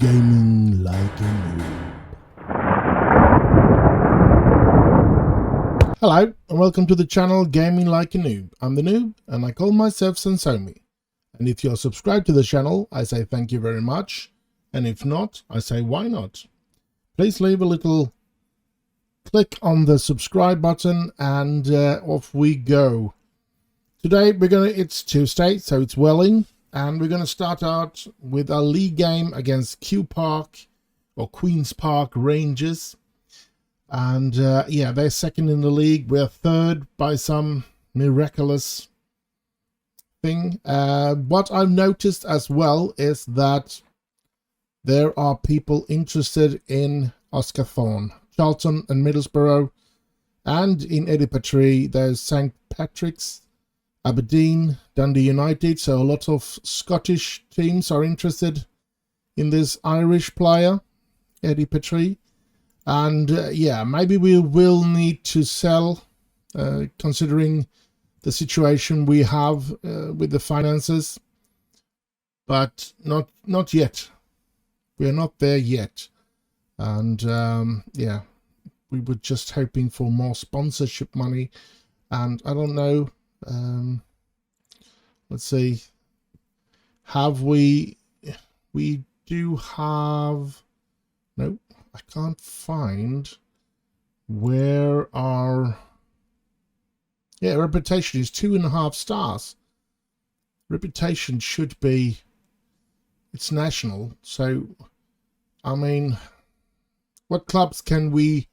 Gaming like a noob. Hello and welcome to the channel Gaming Like a Noob. I'm the Noob and I call myself Sensomi. And if you're subscribed to the channel, I say thank you very much. And if not, I say why not? Please leave a little click on the subscribe button and off we go. Today it's Tuesday, so it's Welling. And we're going to start out with a league game against Queen's Park Rangers. And yeah, they're second in the league. We're third by some miraculous thing. What I've noticed as well is that there are people interested in Oscar Thorne, Charlton and Middlesbrough. And in Edinburgh, there's St. Patrick's, Aberdeen, Dundee United, so a lot of Scottish teams are interested in this Irish player, Eddie Petrie. And yeah, maybe we will need to sell, considering the situation we have with the finances, but not yet. We're not there yet. And yeah, we were just hoping for more sponsorship money, and I don't know. Let's see, have we do have, no, I can't find where our, yeah, reputation is 2.5 stars. Reputation should be, it's national, so I mean, what clubs can we,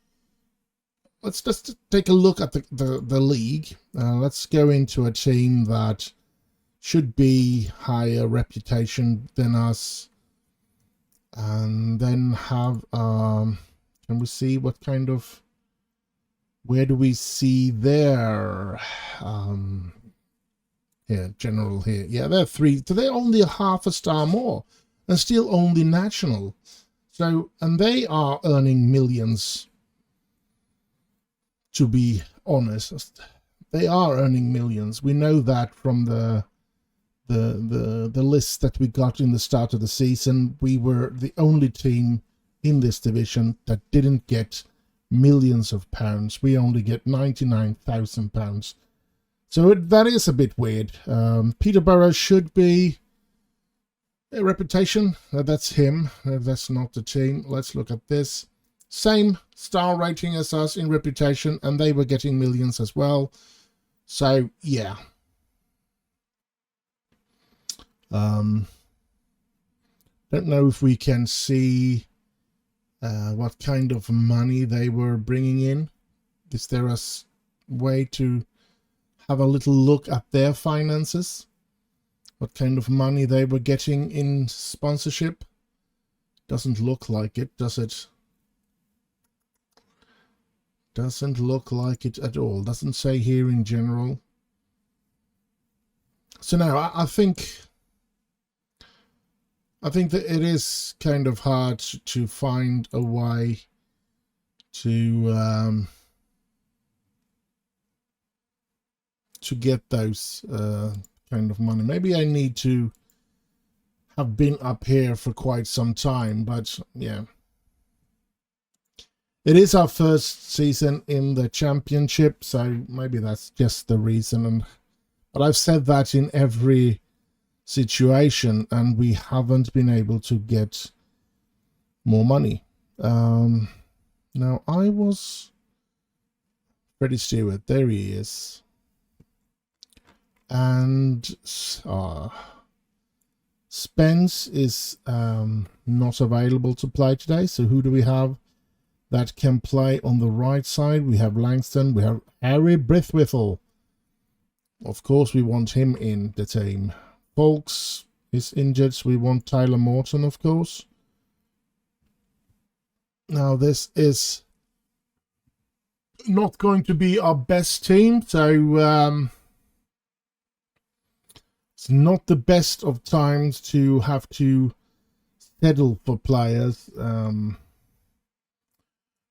let's just take a look at the league. Let's go into a team that should be higher reputation than us, and then have can we see what kind of, where do we see their here, general here, yeah, they're 3, so they're only 0.5 star more and still only national. So, and they are earning millions. To be honest, they are earning millions. We know that from the list that we got in the start of the season. We were the only team in this division that didn't get millions of pounds. We only get £99,000. So that is a bit weird. Peterborough should be a reputation. That's him. That's not the team. Let's look at this. Same star rating as us in reputation, and they were getting millions as well. So yeah. Don't know if we can see what kind of money they were bringing in. Is there a way to have a little look at their finances? What kind of money they were getting in sponsorship? Doesn't look like it, does it? Doesn't look like it at all. Doesn't say here in general. So now I think that it is kind of hard to find a way to get those kind of money. Maybe I need to have been up here for quite some time, but yeah. It is our first season in the championship, so maybe that's just the reason. But I've said that in every situation, and we haven't been able to get more money. Now I was Freddie Stewart, there he is, and Spence is not available to play today. So who do we have that can play on the right side? We have Langston, we have Harry Brithwithel. Of course, we want him in the team. Folks is injured, so we want Tyler Morton, of course. Now, this is not going to be our best team, so it's not the best of times to have to settle for players.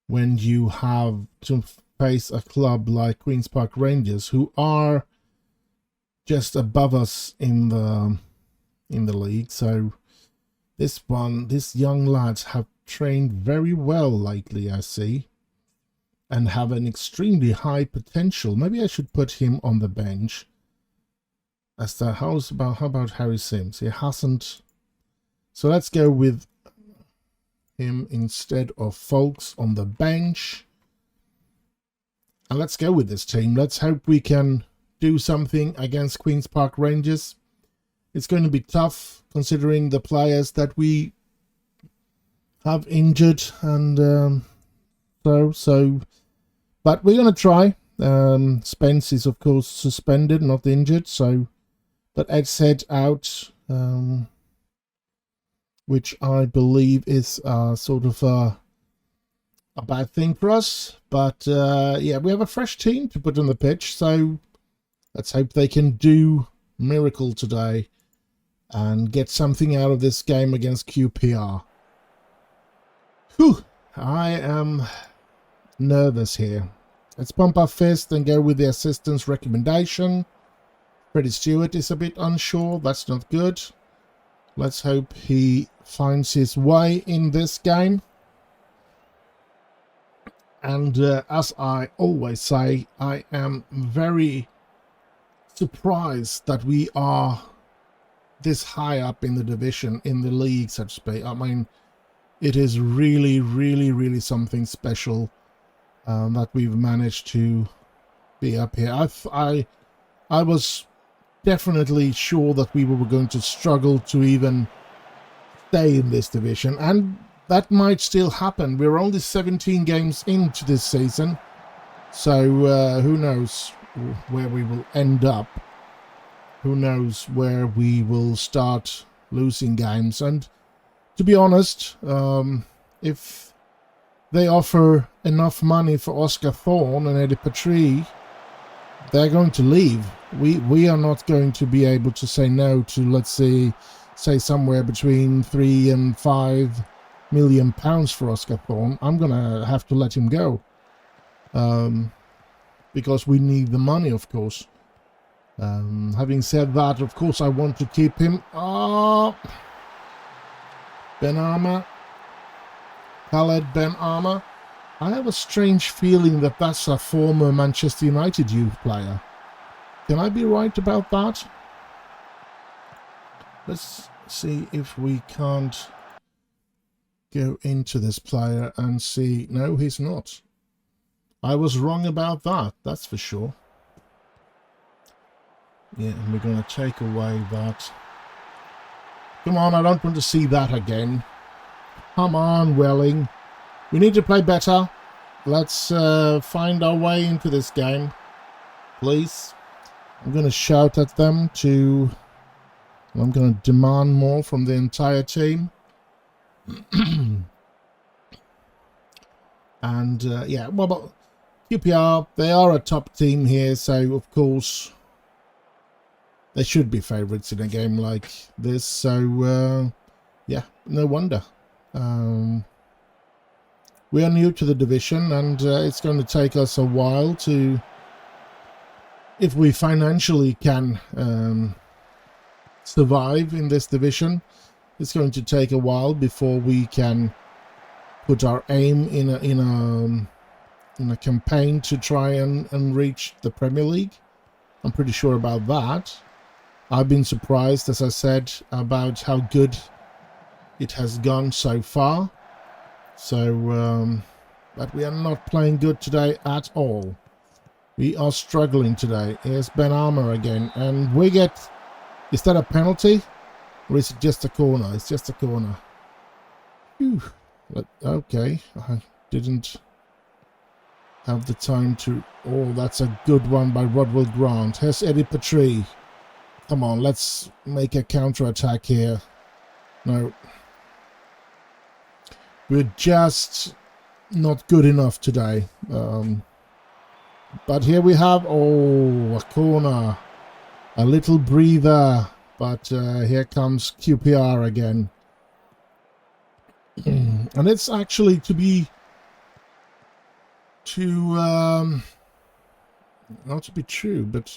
When you have to face a club like Queen's Park Rangers, who are just above us in the league, so These young lads have trained very well lately, I see, and have an extremely high potential. Maybe I should put him on the bench. How about Harry Sims? He hasn't. So let's go with him instead of Folks on the bench. And let's go with this team. Let's hope we can do something against Queen's Park Rangers. It's going to be tough considering the players that we have injured, and but we're going to try. Spence is of course suspended, not injured, so but Ed's head out, which I believe is sort of a bad thing for us. But yeah, we have a fresh team to put on the pitch, so let's hope they can do miracle today and get something out of this game against QPR. Whew, I am nervous here. Let's pump our fist and go with the assistant's recommendation. Freddie Stewart is a bit unsure. That's not good. Let's hope he finds his way in this game. And as I always say, I am very surprised that we are this high up in the division, in the league, so to speak. I mean, it is really, really, really something special that we've managed to be up here. I was definitely sure that we were going to struggle to even stay in this division, and that might still happen. We're only 17 games into this season, so who knows where we will end up. Who knows where we will start losing games. And to be honest, if they offer enough money for Oscar Thorne and Eddie Petrie, they're going to leave. We are not going to be able to say no to, let's say somewhere between £3 and £5 million for Oscar Thorne. I'm gonna have to let him go, because we need the money, of course. Having said that, of course I want to keep him. Ben Armour, Khaled Ben Armour. I have a strange feeling that that's a former Manchester United youth player. Can I be right about that? Let's see if we can't go into this player and see. No, he's not. I was wrong about that, that's for sure. Yeah, and we're going to take away that. Come on, I don't want to see that again. Come on, Welling. We need to play better. Let's find our way into this game, please. I'm going to shout at them I'm going to demand more from the entire team. And yeah, well, but QPR, they are a top team here, so of course they should be favourites in a game like this. So yeah, no wonder. We are new to the division, and it's going to take us a while to, if we financially can survive in this division, it's going to take a while before we can put our aim in a campaign to try and reach the Premier League. I'm pretty sure about that. I've been surprised, as I said, about how good it has gone so far. So, but we are not playing good today at all. We are struggling today. Here's Ben Armour again, and we get... Is that a penalty? Or is it just a corner? It's just a corner. Whew. But, okay, I didn't have the time to... Oh, that's a good one by Rodwell Grant. Here's Eddie Petrie. Come on, let's make a counter-attack here. No. We're just not good enough today. But here we have... Oh, a corner. A little breather. But here comes QPR again. And it's actually not to be true, but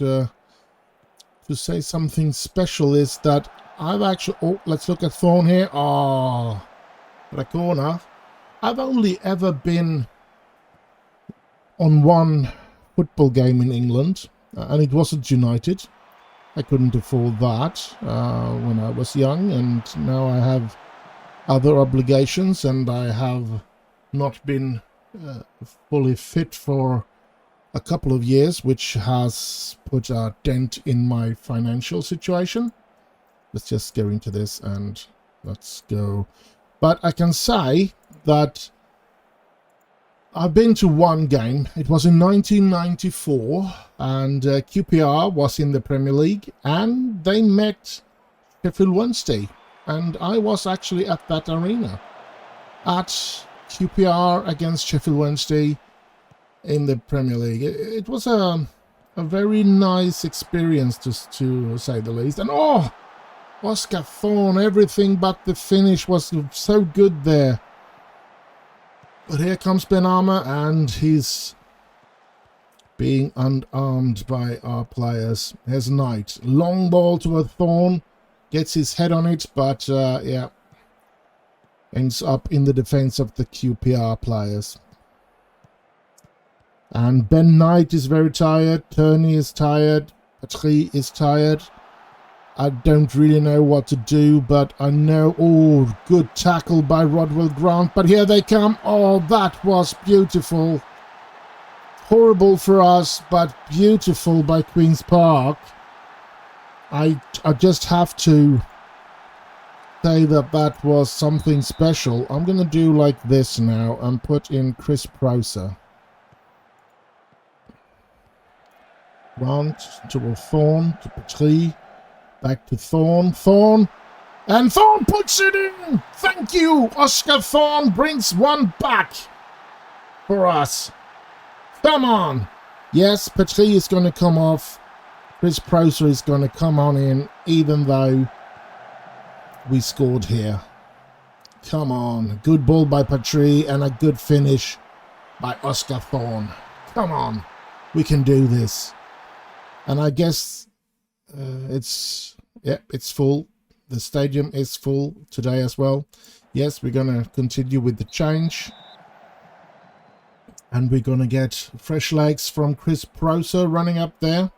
to say something special is that I've actually... Oh, let's look at Thorn here. Oh, what a corner. I've only ever been on one football game in England, and it wasn't United. I couldn't afford that when I was young, and now I have other obligations, and I have not been fully fit for a couple of years, which has put a dent in my financial situation. Let's just go into this and let's go. But I can say that I've been to one game. It was in 1994, and QPR was in the Premier League, and they met Sheffield Wednesday, and I was actually at that arena at QPR against Sheffield Wednesday in the Premier League. It was a very nice experience, to say the least. And oh, Oscar Thorn, everything but the finish was so good there. But here comes Ben Armour, and he's being unarmed by our players. Here's Knight. Long ball to a Thorn. Gets his head on it, but yeah. Ends up in the defense of the QPR players. And Ben Knight is very tired. Turney is tired. Patry is tired. I don't really know what to do, but I know... Oh, good tackle by Rodwell Grant. But here they come. Oh, that was beautiful. Horrible for us, but beautiful by Queen's Park. I just have to say that that was something special. I'm going to do like this now and put in Chris Proser. Grant to a Thorn, to Patry. Back to Thorn. Thorn. And Thorn puts it in! Thank you! Oscar Thorn brings one back for us. Come on! Yes, Patry is going to come off. Chris Proser is going to come on in, even though we scored here. Come on. Good ball by Patry and a good finish by Oscar Thorn. Come on. We can do this. And I guess it's full. The stadium is full today as well. Yes, we're going to continue with the change. And we're going to get fresh legs from Chris Proser running up there.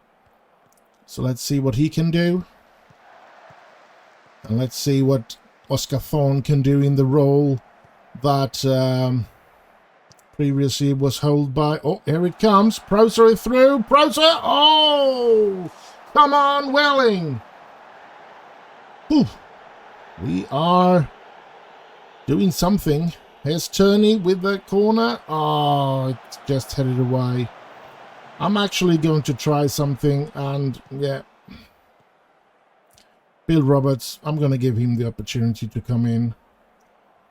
So let's see what he can do. And let's see what Oscar Thorn can do in the role that previously was held by... Oh, here it comes. Proser is through. Proser! Oh! Come on, Welling! Whew. We are doing something. Here's Turney with the corner. Oh, it's just headed away. I'm actually going to try something, and yeah. Bill Roberts, I'm going to give him the opportunity to come in.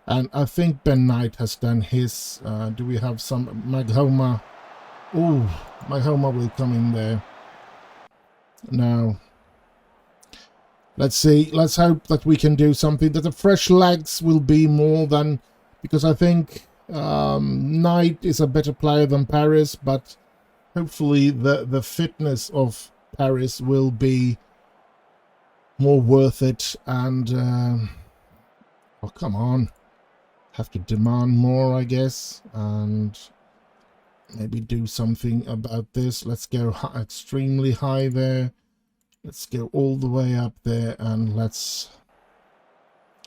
And I think Ben Knight has done his. Do we have some... Maghoma? Oh, Maghoma will come in there. Now, let's see. Let's hope that we can do something. That the fresh legs will be more than... Because I think Knight is a better player than Paris, but hopefully the fitness of Paris will be more worth it. And, oh, come on. Have to demand more, I guess, and maybe do something about this. Let's go extremely high there. Let's go all the way up there, and let's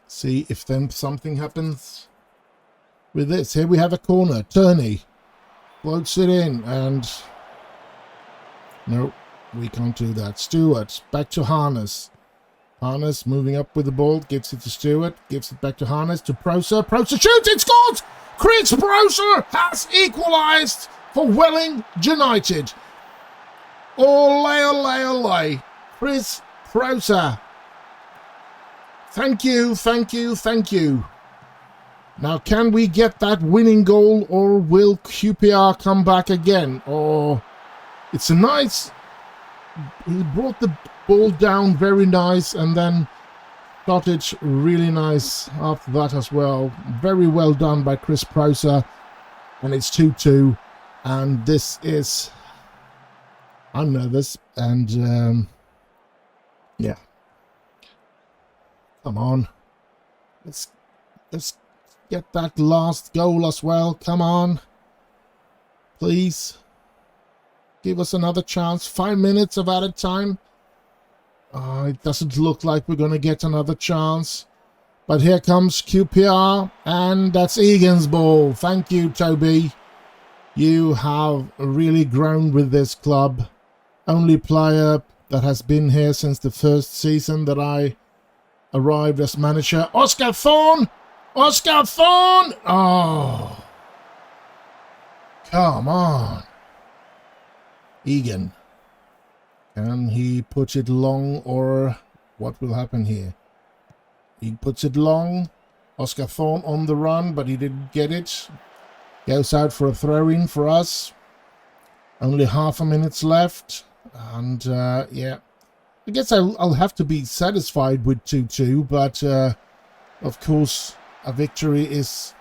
see if then something happens with this. Here we have a corner. Turney floats it in, and no, we can't do that. Stewart back to Harness. Harness moving up with the ball, gives it to Stewart, gives it back to Harness, to Proser. Proser shoots, it scores! Chris Proser has equalised for Welling United. Ole, ole, ole. Chris Proser. Thank you, thank you, thank you. Now, can we get that winning goal, or will QPR come back again? Or it's a nice... He brought the ball down very nice, and then started really nice after that as well. Very well done by Chris Proser, and it's 2-2, and this is... I'm nervous, and Yeah. Come on. Let's get that last goal as well. Come on. Please. Give us another chance. 5 minutes of added time. Oh, it doesn't look like we're going to get another chance. But here comes QPR, and that's Egan's ball. Thank you, Toby. You have really grown with this club. Only player that has been here since the first season that I arrived as manager. Oscar Thorne! Oscar Thorne! Oh. Come on. Egan. Can he put it long, or what will happen here? He puts it long. Oscar Thorne on the run, but he didn't get it. Goes out for a throw-in for us. Only half a minute left. And, yeah. I guess I'll have to be satisfied with 2-2, but, of course, a victory is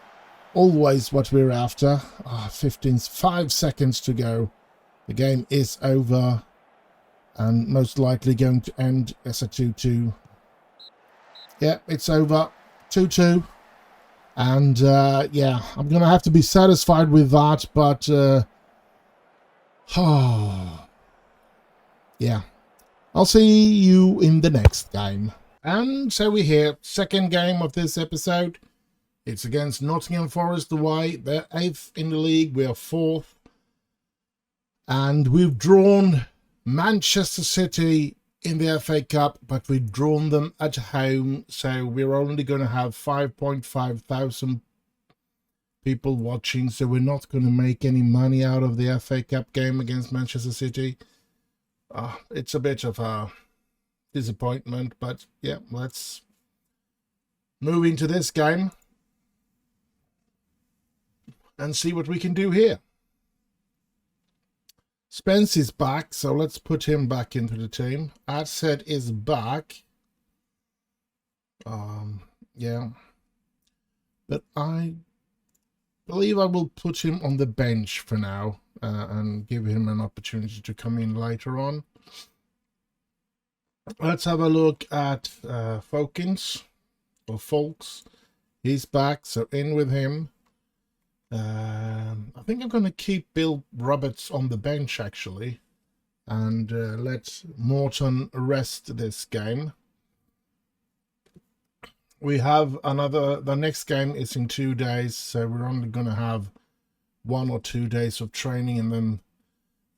always what we're after. 5 seconds to go. The game is over, and most likely going to end as a 2-2. Yeah, it's over. 2-2. And, yeah, I'm going to have to be satisfied with that, but, yeah. I'll see you in the next game. And so we're here. Second game of this episode. It's against Nottingham Forest away. They're 8th in the league. We are 4th. And we've drawn Manchester City in the FA Cup, but we've drawn them at home. So we're only going to have 5.5 thousand people watching. So we're not going to make any money out of the FA Cup game against Manchester City. It's a bit of a disappointment, but yeah, let's move into this game and see what we can do here. Spence is back, so let's put him back into the team. Adset is back. Yeah. But I believe I will put him on the bench for now. And give him an opportunity to come in later on. Let's have a look at Folkens, or Folks. He's back, so in with him. I think I'm going to keep Bill Roberts on the bench, actually. And let Morton rest this game. We have the next game is in 2 days, so we're only going to have 1 or 2 days of training, and then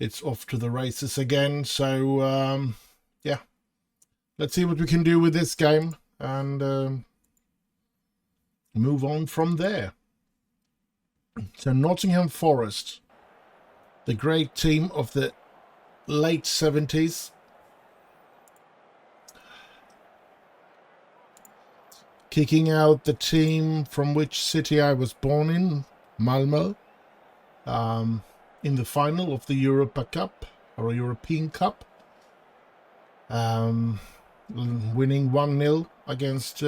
it's off to the races again. So yeah, let's see what we can do with this game and move on from there. So Nottingham Forest, the great team of the late 70s. Kicking out the team from which city I was born in, Malmö. In the final of the Europa Cup, or European Cup, winning 1-0 against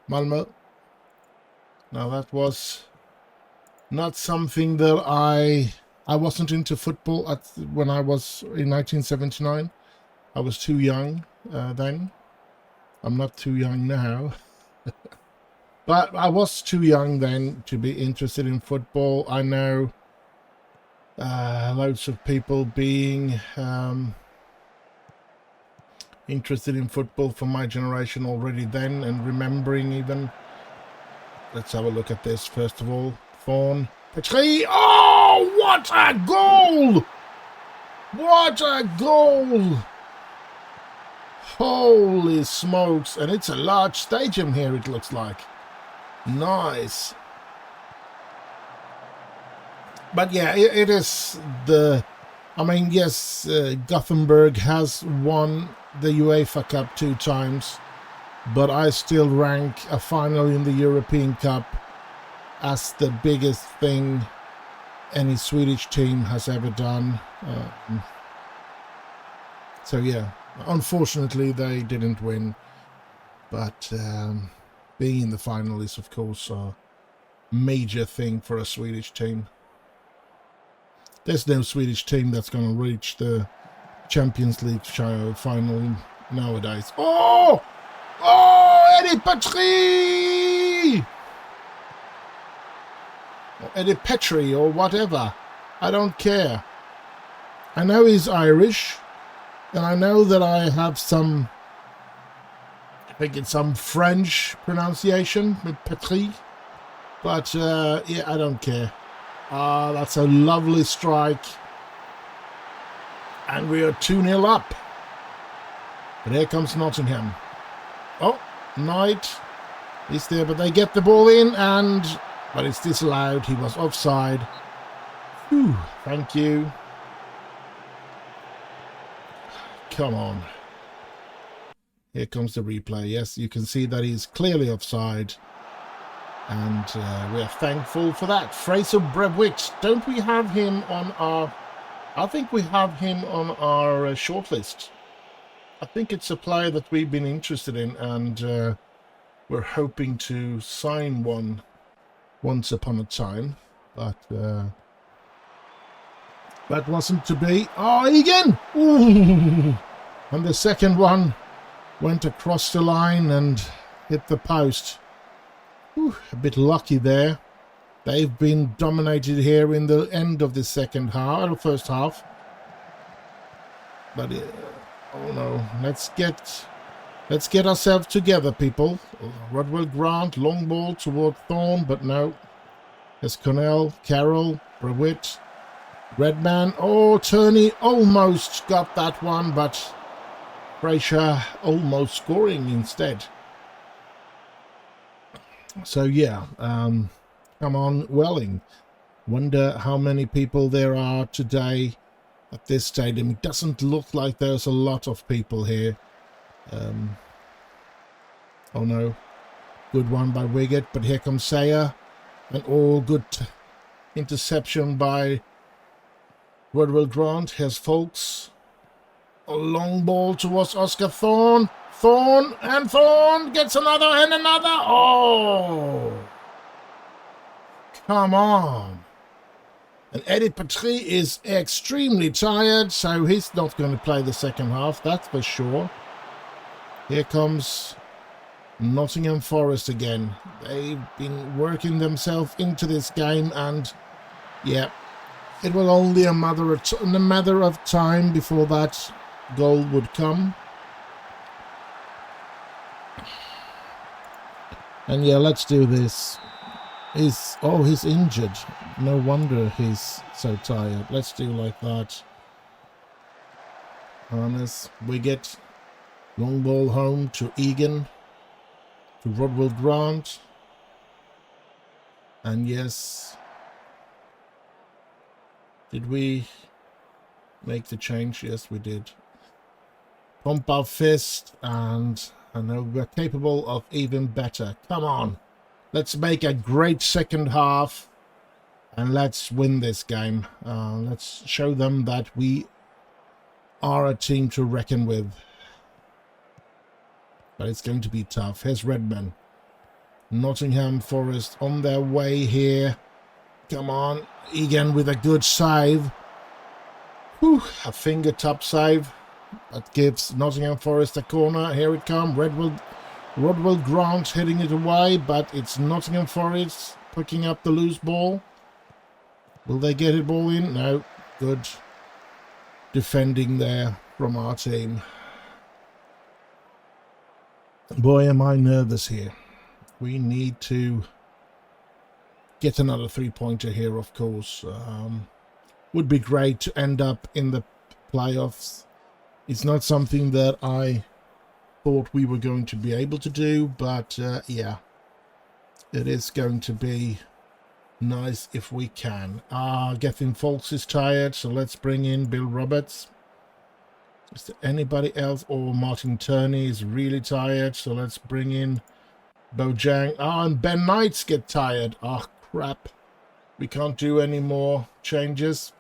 Malmö. Now that was not something that I wasn't into football when I was in 1979. I was too young then. I'm not too young now. But I was too young then to be interested in football. I know loads of people being interested in football from my generation already then, and remembering even. Let's have a look at this first of all. Thorne. Petrie. Oh, what a goal! What a goal! Holy smokes. And it's a large stadium here, it looks like. Nice. But yeah, it is the... I mean, yes, Gothenburg has won the UEFA Cup 2 times, but I still rank a final in the European Cup as the biggest thing any Swedish team has ever done. So yeah, unfortunately they didn't win, but being in the final is of course a major thing for a Swedish team. There's no Swedish team that's going to reach the Champions League final nowadays. Oh! Oh, Eddie Petrie! Or Eddie Petrie or whatever. I don't care. I know he's Irish, and I know that I have some, I think it's some French pronunciation with Petrie, but yeah, I don't care. Ah, that's a lovely strike. And we are 2-0 up. But here comes Nottingham. Oh, Knight is there, but they get the ball in, but it's disallowed. He was offside. Whew, thank you. Come on. Here comes the replay. Yes, you can see that he's clearly offside. And we're thankful for that. Fraser Brewitt, don't we have him on our... I think we have him on our shortlist. I think it's a player that we've been interested in, and we're hoping to sign one once upon a time. But that wasn't to be. Oh, again! Ooh. And the second one went across the line and hit the post. Ooh, a bit lucky there. They've been dominated here in the end of the second half, or first half. But oh no, let's get ourselves together, people. Rodwell Grant, long ball toward Thorne, but no. There's Connell, Carroll, Brewitt, Redman. Oh, Turney almost got that one, but Fraser almost scoring instead. So yeah, come on, Welling. Wonder how many people there are today at this stadium. It doesn't look like there's a lot of people here. Oh no, good one by Wiggett, but here comes Sayer. And all good interception by Rodwell Grant. Here's Folks. A long ball towards Oscar Thorne. Thorne gets another and another. Oh! Come on. And Eddie Petrie is extremely tired, so he's not going to play the second half, that's for sure. Here comes Nottingham Forest again. They've been working themselves into this game, and yeah, it will only a matter of time before that goal would come. And yeah, let's do this. He's injured. No wonder he's so tired. Let's do like that. Harness, Wiggett, long ball home to Egan, to Rodwell Grant. And yes, did we make the change? Yes, we did. Pump our fist, and I know we're capable of even better. Come on. Let's make a great second half, and let's win this game. Let's show them that we are a team to reckon with. But it's going to be tough. Here's Redman. Nottingham Forest on their way here. Come on. Egan with a good save. Whew, a finger-top save. That gives Nottingham Forest a corner. Here it comes. Rodwell Grant heading it away, but it's Nottingham Forest picking up the loose ball. Will they get it ball in? No. Good defending there from our team. Boy, am I nervous here. We need to get another three-pointer here, of course. Would be great to end up in the playoffs. It's not something that I thought we were going to be able to do, but yeah, it is going to be nice if we can. Gethin Folks is tired, so let's bring in Bill Roberts. Is there anybody else? Or Martin Turney is really tired, so let's bring in Bojang. And Ben Knights get tired. Oh, crap. We can't do any more changes.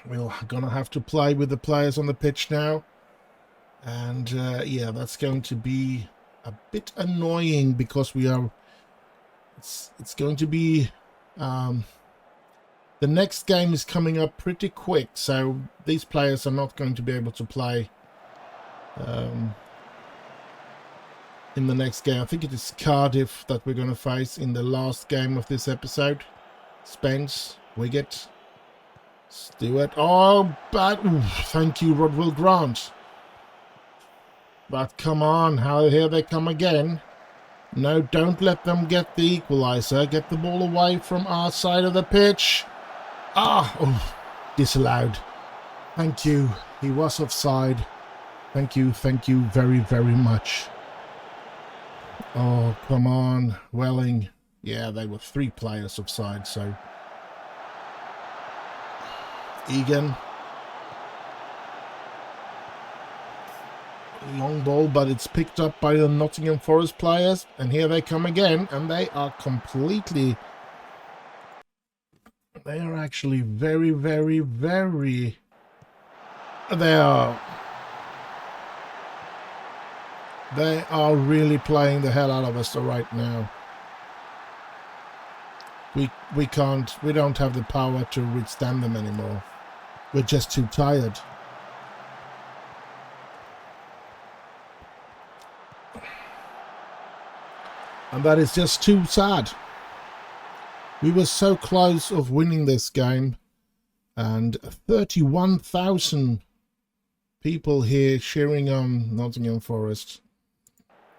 We're gonna have to play with the players on the pitch now. And yeah, that's going to be a bit annoying because we are... It's going to be... the The next game is coming up pretty quick, so these players are not going to be able to play in the next game. I think it is Cardiff that we're going to face in the last game of this episode. Spence, Wiggett, Stewart. Oh, but thank you, Rodwell Grant. But come on, here they come again. No, don't let them get the equaliser. Get the ball away from our side of the pitch. Disallowed. Thank you. He was offside. Thank you very, very much. Oh, come on, Welling. Yeah, they were 3 players offside, so... Egan. Long ball, but it's picked up by the Nottingham Forest players. And here they come again, and they are completely... They are actually very, very, very... They are really playing the hell out of us right now. We don't have the power to withstand them anymore. We're just too tired. And that is just too sad. We were so close of winning this game, and 31,000 people here cheering on Nottingham Forest.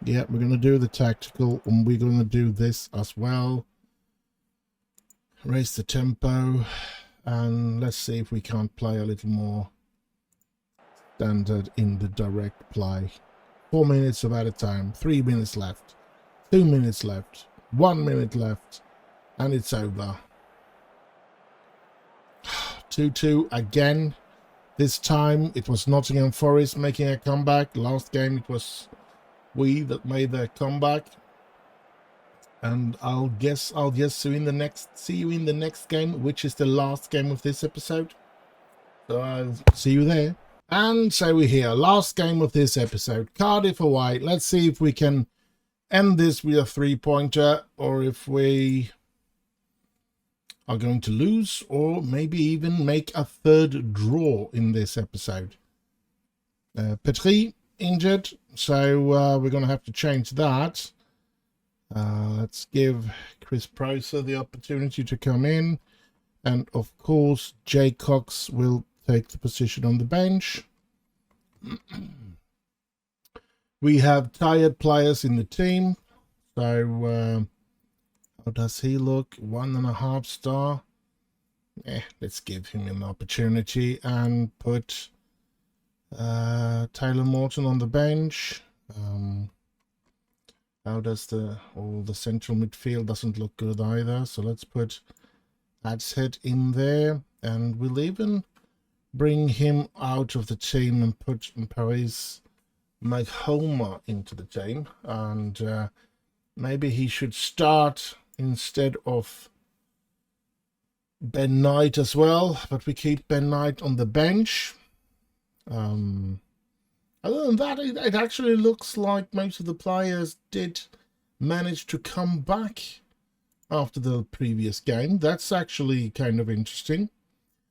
Yeah, we're going to do the tactical, and we're going to do this as well. Raise the tempo, and let's see if we can't play a little more standard in the direct play. 4 minutes about a time, 3 minutes left, 2 minutes left, 1 minute left. And it's over. 2-2 again. This time it was Nottingham Forest making a comeback. Last game it was we that made the comeback. And I'll just see you in the next game, which is the last game of this episode. So I'll see you there. And so we're here. Last game of this episode. Cardiff away. Let's see if we can end this with a 3-pointer, or if we are going to lose, or maybe even make a 3rd draw in this episode. Petrie injured, so we're going to have to change that. Let's give Chris Proser the opportunity to come in, and of course Jay Cox will take the position on the bench. We have tired players in the team, so how does he look? 1.5 star. Let's give him an opportunity and put Taylor Morton on the bench. How does the central midfield doesn't look good either? So let's put Adshead in there, and we'll even bring him out of the team and put Paris Homer into the team, and maybe he should start instead of Ben Knight as well, but we keep Ben Knight on the bench. Other than that, it actually looks like most of the players did manage to come back after the previous game. That's actually kind of interesting.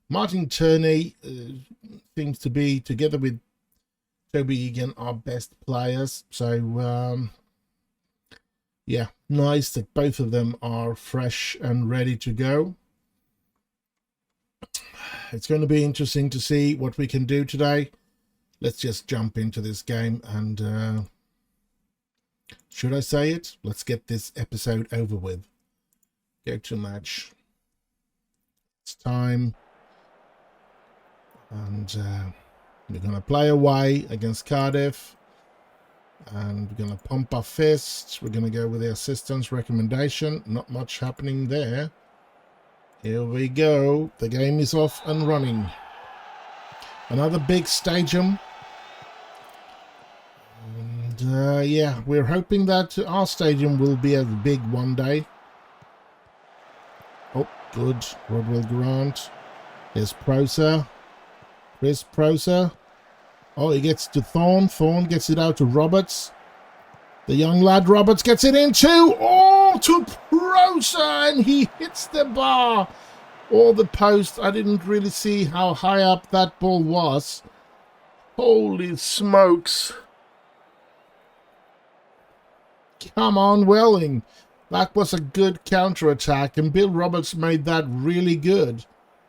Martin Turney seems to be, together with Toby Egan, our best players. So, yeah, nice that both of them are fresh and ready to go. It's going to be interesting to see what we can do today. Let's just jump into this game, and should I say it? Let's get this episode over with. Go to match. It's time. And we're going to play away against Cardiff. And we're going to pump our fists. We're going to go with the assistant's recommendation. Not much happening there. Here we go. The game is off and running. Another big stadium. And yeah, we're hoping that our stadium will be as big one day. Oh, good. Rodwell Grant. Here's Proser. Chris Proser. Oh, he gets to Thorne. Thorne gets it out to Roberts. The young lad Roberts gets it in too. Oh, to Proser, and he hits the bar. or the post. I didn't really see how high up that ball was. Holy smokes. Come on, Welling. That was a good counter-attack, and Bill Roberts made that really good.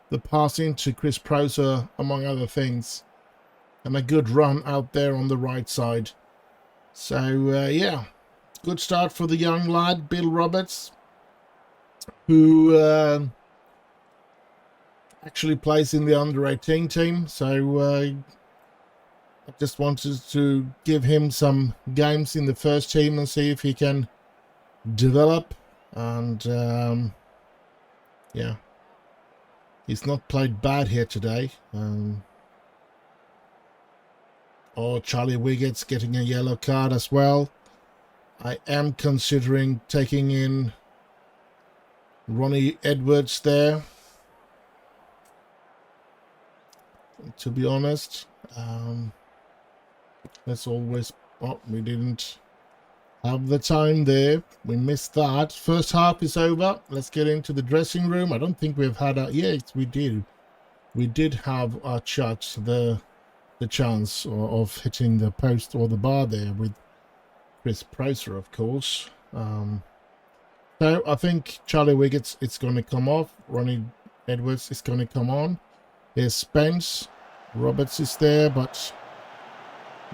The passing to Chris Proser, among other things. And a good run out there on the right side. So, yeah, good start for the young lad, Bill Roberts, who actually plays in the under-18 team. So, I just wanted to give him some games in the first team and see if he can develop. And, yeah, he's not played bad here today. Oh, Charlie Wiggett's getting a yellow card as well. I am considering taking in Ronnie Edwards there, to be honest. Let's always... Oh, we didn't have the time there. We missed that. First half is over. Let's get into the dressing room. I don't think we've had a... Yes, we did. We did have our shot, the chance of hitting the post or the bar there with Chris Proser, of course. So I think Charlie Wiggett's, it's going to come off. Ronnie Edwards is going to come on. Here's Spence. Roberts is there, but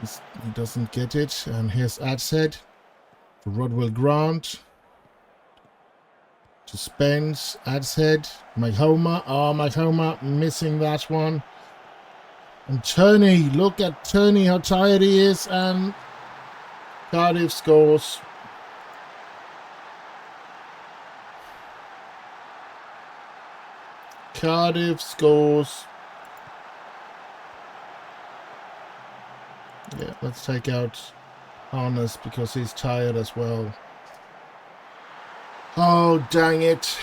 he doesn't get it. And here's Adshead for Rodwell Grant. To Spence. Adshead. Mahoma. Oh, Mahoma missing that one. And Turney. Look at Turney, how tired he is. And Cardiff scores. Cardiff scores. Yeah, let's take out Harness because he's tired as well. Oh, dang it.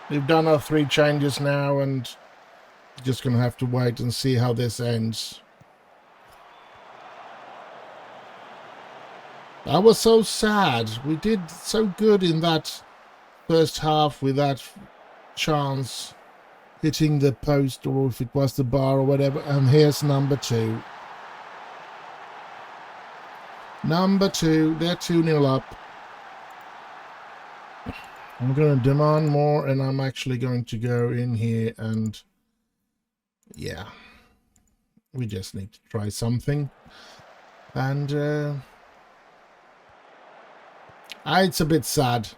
We've done our 3 changes now and just going to have to wait and see how this ends. I was so sad. We did so good in that first half with that chance hitting the post, or if it was the bar or whatever. And here's number 2. Number 2, they're 2-0 up. I'm going to demand more, and I'm actually going to go in here and, yeah, we just need to try something. And it's a bit sad,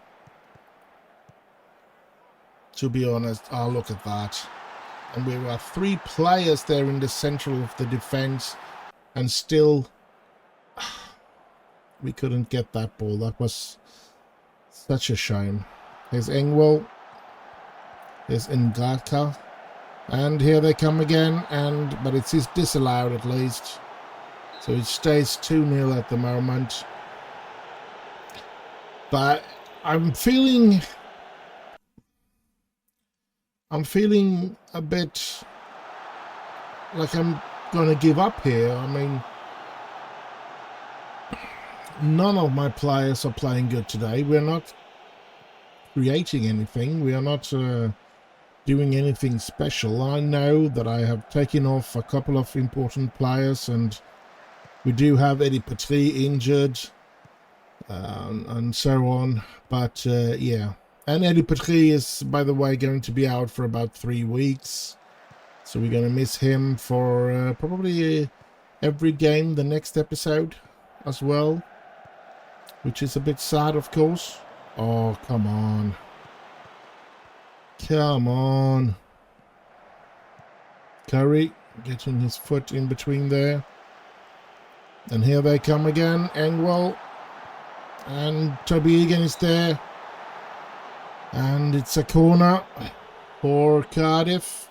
to be honest. Oh, look at that. And we were 3 players there in the central of the defense, and still we couldn't get that ball. That was such a shame. Here's Engwell. Here's Ngaka. And here they come again, but it's disallowed at least. So it stays 2-0 at the moment. But I'm feeling a bit like I'm going to give up here. I mean, none of my players are playing good today. We're not creating anything. We are not doing anything special. I know that I have taken off a couple of important players, and we do have Eddie Petrie injured. And so on, but yeah, and Eddie Petrie is, by the way, going to be out for about 3 weeks, so we're going to miss him for probably every game the next episode as well, which is a bit sad, of course. Oh, come on, Curry getting his foot in between there, and here they come again. Engwell. And Toby Egan is there. And it's a corner for Cardiff.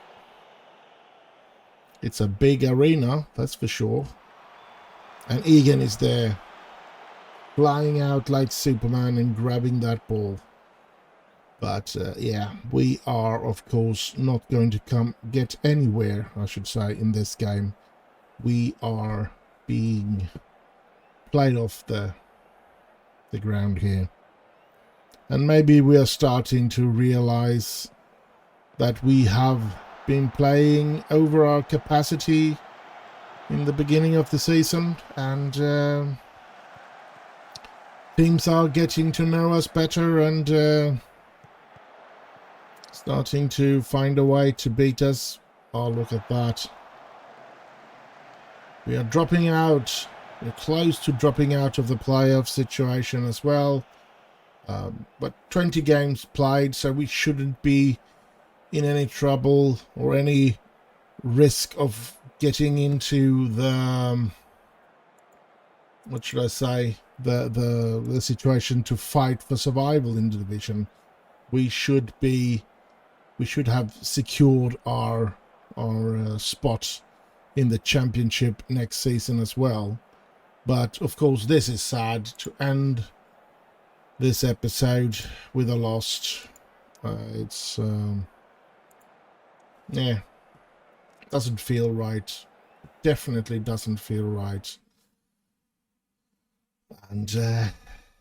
It's a big arena, that's for sure. And Egan is there, flying out like Superman and grabbing that ball. But yeah, we are, of course, not going to get anywhere, I should say, in this game. We are being played off the ground here, and maybe we are starting to realize that we have been playing over our capacity in the beginning of the season, and teams are getting to know us better and starting to find a way to beat us. Oh, look at that. We are dropping out. We're close to dropping out of the playoff situation as well. But 20 games played, so we shouldn't be in any trouble or any risk of getting into the what should I say, the situation to fight for survival in the division. We should have secured our spot in the championship next season as well. But of course, this is sad to end this episode with a loss. It's yeah, doesn't feel right. Definitely doesn't feel right, and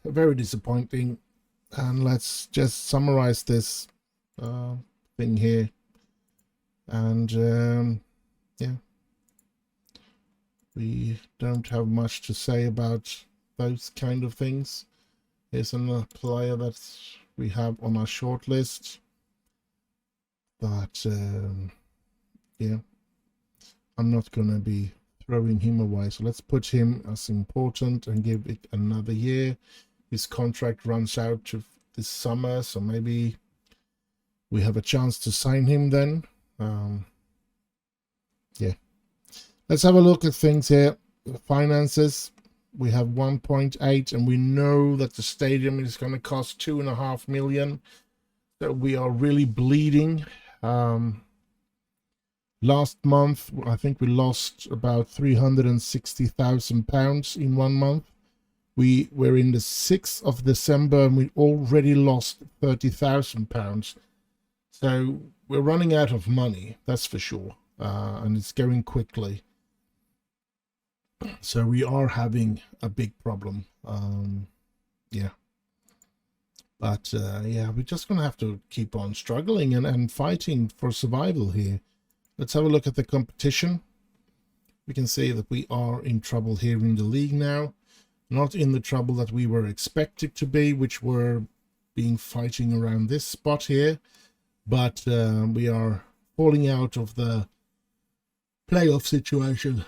very disappointing. And let's just summarize this thing here, and yeah, we don't have much to say about those kind of things. Here's another player that we have on our short list, but yeah, I'm not gonna be throwing him away, so let's put him as important and give it another year. His contract runs out to this summer, so maybe we have a chance to sign him then. Yeah, let's have a look at things here. The finances, we have 1.8, and we know that the stadium is going to cost 2.5 million, so we are really bleeding. Last month I think we lost about £360,000 in 1 month. We were in the 6th of December and we already lost £30,000. So we're running out of money, that's for sure, and it's going quickly. So we are having a big problem. Yeah, but yeah, we're just gonna have to keep on struggling and fighting for survival here. Let's have a look at the competition. We can see that we are in trouble here in the league now. Not in the trouble that we were expected to be, which were being fighting around this spot here, but we are falling out of the playoff situation.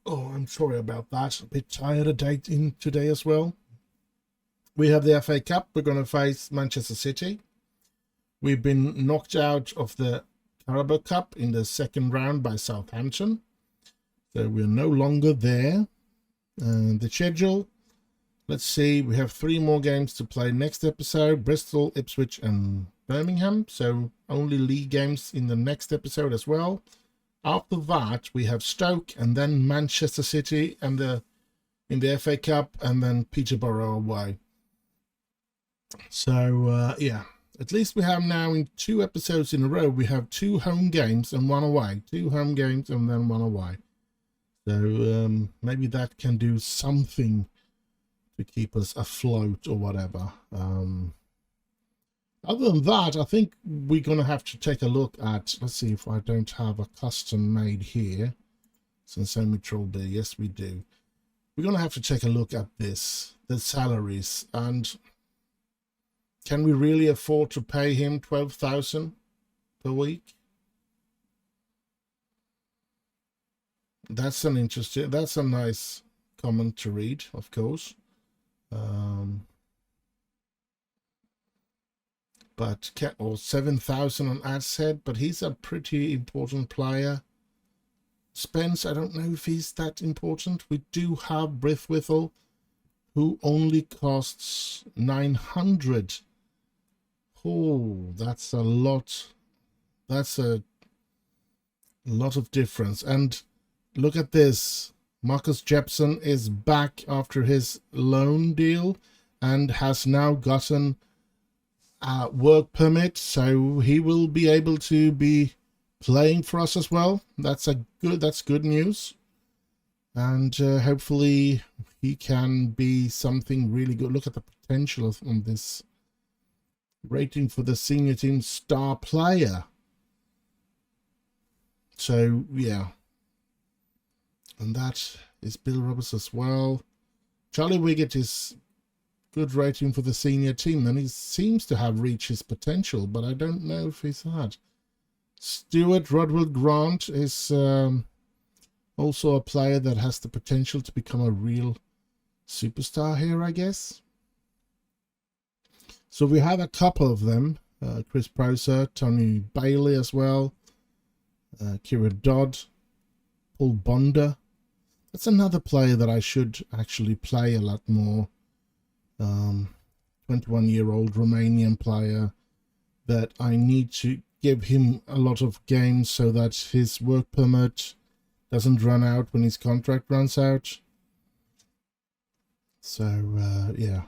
Oh, I'm sorry about that. A bit tired of dating today as well. We have the FA Cup. We're going to face Manchester City. We've been knocked out of the Carabao Cup in the second round by Southampton, so we're no longer there. The schedule, let's see, we have 3 more games to play next episode: Bristol, Ipswich and Birmingham, so only league games in the next episode as well. After that we have Stoke and then Manchester City and in the FA Cup, and then Peterborough away. So yeah, at least we have now in 2 episodes in a row, we have 2 home games and 1 away. 2 home games and then 1 away. So maybe that can do something to keep us afloat or whatever. Other than that, I think we're going to have to take a look at, let's see if I don't have a custom made here. Sensei Troll B, yes we do. We're going to have to take a look at this, the salaries, and can we really afford to pay him 12,000 per week? That's that's a nice comment to read, of course. But or 7,000 on Adset, but he's a pretty important player. Spence, I don't know if he's that important. We do have Brithwithel, who only costs 900. Oh, that's a lot. That's a lot of difference. And look at this. Marcus Jepson is back after his loan deal and has now gotten a work permit, so he will be able to be playing for us as well. That's good news, and hopefully he can be something really good. Look at the potential on this rating for the senior team star player. So yeah, and that is Bill Roberts as well. Charlie Wiggett is good rating for the senior team, and he seems to have reached his potential, but I don't know if he's had. Stuart Rodwell Grant is also a player that has the potential to become a real superstar here, I guess. So we have a couple of them. Chris Prosser, Tony Bailey as well, Kira Dodd, Paul Bonder. That's another player that I should actually play a lot more. 21-year-old Romanian player that I need to give him a lot of games so that his work permit doesn't run out when his contract runs out. So yeah,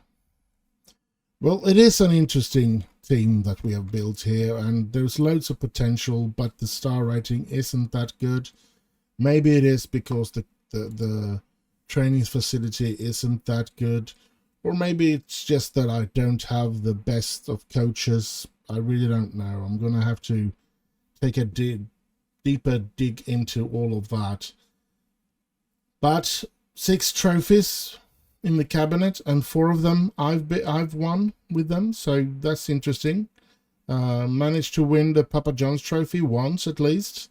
well, it is an interesting team that we have built here, and there's loads of potential, but the star rating isn't that good. Maybe it is because the training facility isn't that good, or maybe it's just that I don't have the best of coaches. I really don't know. I'm going to have to take a deeper dig into all of that. But 6 trophies in the cabinet, and 4 of them I've won with them, so that's interesting. Managed to win the Papa John's trophy once at least.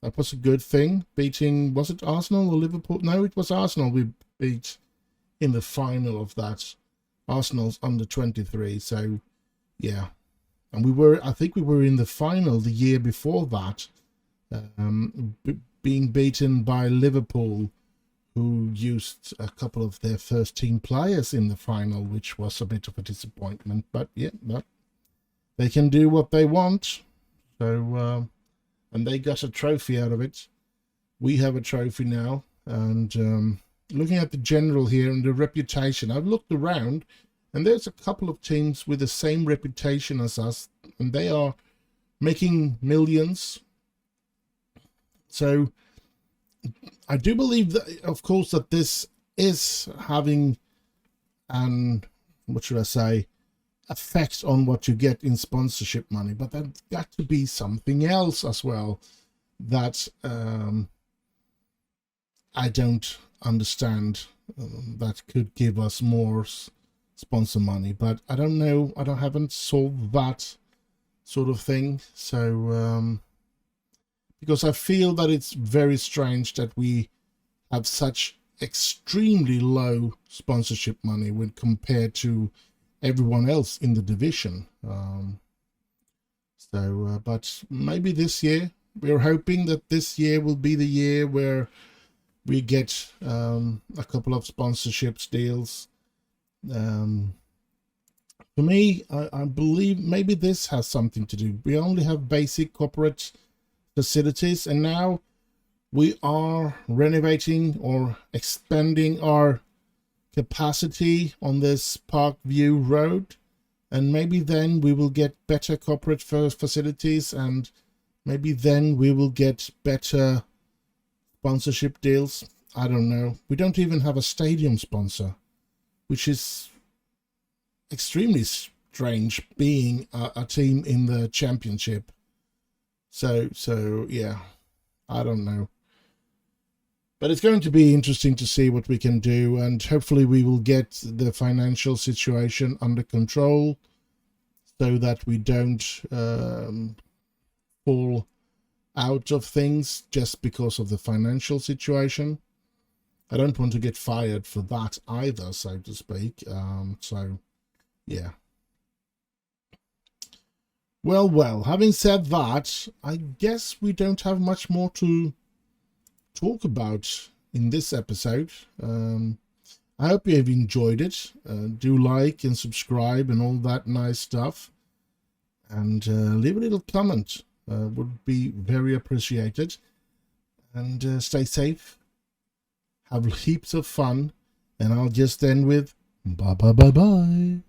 That was a good thing. Beating, was it Arsenal or Liverpool? No, it was Arsenal we beat in the final of that. Arsenal's under 23, so yeah. And I think we were in the final the year before that, being beaten by Liverpool, who used a couple of their first team players in the final, which was a bit of a disappointment. But yeah, but they can do what they want. So, and they got a trophy out of it. We have a trophy now. And looking at the general here and the reputation, I've looked around, and there's a couple of teams with the same reputation as us, and they are making millions. So I do believe that, of course, that this is having an, what should I say, effect on what you get in sponsorship money, but there's got to be something else as well that I don't understand that could give us more sponsor money, but I don't know. I haven't solved that sort of thing. So because I feel that it's very strange that we have such extremely low sponsorship money when compared to everyone else in the division. But maybe this year, we're hoping that this year will be the year where we get a couple of sponsorships deals. For me, I believe maybe this has something to do. We only have basic corporate facilities, and now we are renovating or expanding our capacity on this Parkview Road, and maybe then we will get better corporate facilities, and maybe then we will get better sponsorship deals. I don't know. We don't even have a stadium sponsor, which is extremely strange, being a team in the championship. So yeah, I don't know. But it's going to be interesting to see what we can do, and hopefully we will get the financial situation under control so that we don't fall out of things just because of the financial situation. I don't want to get fired for that either, so to speak. So yeah. Well, having said that, I guess we don't have much more to talk about in this episode. I hope you have enjoyed it. Do like and subscribe and all that nice stuff, and leave a little comment. Would be very appreciated. And stay safe, have heaps of fun, and I'll just end with bye.